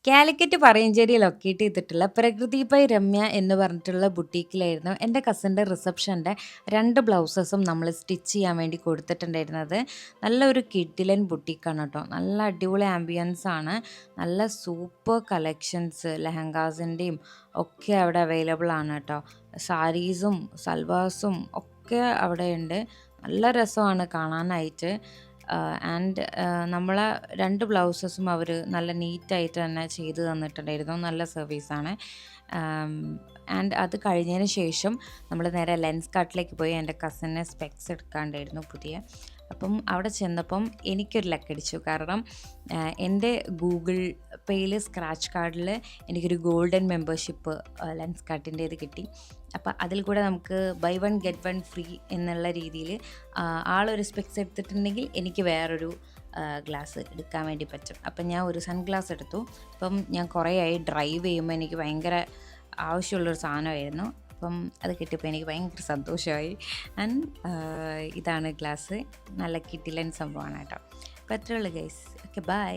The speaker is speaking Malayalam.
കാലിക്കറ്റ് പറയഞ്ചേരി ലൊക്കേറ്റ് ചെയ്തിട്ടുള്ള പ്രകൃതി ബൈ രമ്യ എന്ന് പറഞ്ഞിട്ടുള്ള ബുട്ടീക്കിലായിരുന്നു എൻ്റെ കസിൻ്റെ റിസപ്ഷൻ്റെ 2 ബ്ലൗസസും നമ്മൾ സ്റ്റിച്ച് ചെയ്യാൻ വേണ്ടി കൊടുത്തിട്ടുണ്ടായിരുന്നത്. നല്ലൊരു കിഡിലൻ ബുട്ടീക്കാണ് കേട്ടോ. നല്ല അടിപൊളി ആംബിയൻസ് ആണ്. നല്ല സൂപ്പർ കളക്ഷൻസ് ലെഹങ്കാസിൻ്റെയും ഒക്കെ അവിടെ അവൈലബിൾ ആണ് കേട്ടോ. സാരീസും സൽവാസും ഒക്കെ അവിടെയുണ്ട്. നല്ല രസമാണ് കാണാനായിട്ട്. ആൻഡ് നമ്മളെ 2 ബ്ലൗസസും അവർ നല്ല നീറ്റായിട്ട് തന്നെ ചെയ്ത് തന്നിട്ടുണ്ടായിരുന്നു. നല്ല സർവീസാണ്. ആൻഡ് അത് കഴിഞ്ഞതിന് ശേഷം നമ്മൾ നേരെ ലെൻസ് കാർട്ടിലേക്ക് പോയി എൻ്റെ കസിന് സ്പെക്സ് എടുക്കാണ്ടായിരുന്നു പുതിയ. അപ്പം അവിടെ ചെന്നപ്പം എനിക്കൊരു ലക്കടിച്ചു. കാരണം എൻ്റെ ഗൂഗിൾ പേയിൽ സ്ക്രാച്ച് കാർഡിൽ എനിക്കൊരു ഗോൾഡൻ മെമ്പർഷിപ്പ് ലെൻസ് കാർട്ടിൻ്റേത് കിട്ടി. അപ്പം അതിൽ കൂടെ നമുക്ക് ബൈ 1 ഗെറ്റ് 1 ഫ്രീ എന്നുള്ള രീതിയിൽ ആളൊരു സ്പെക്സ് എടുത്തിട്ടുണ്ടെങ്കിൽ എനിക്ക് വേറൊരു ഗ്ലാസ് എടുക്കാൻ വേണ്ടി പറ്റും. അപ്പം ഞാൻ ഒരു സൺഗ്ലാസ് എടുത്തു. അപ്പം ഞാൻ കുറേ ആയി ഡ്രൈവ് ചെയ്യുമ്പോൾ എനിക്ക് ഭയങ്കര ആവശ്യമുള്ളൊരു സാധനമായിരുന്നു. അപ്പം അത് കിട്ടിയപ്പോൾ എനിക്ക് ഭയങ്കര സന്തോഷമായി. ആൻഡ് ഇതാണ് ഗ്ലാസ്. നല്ല കിഡിലൻ സംഭവമാണ് കേട്ടോ. അപ്പോൾ അത്രേ ഉള്ളൂ ഗൈസ്. Okay bye.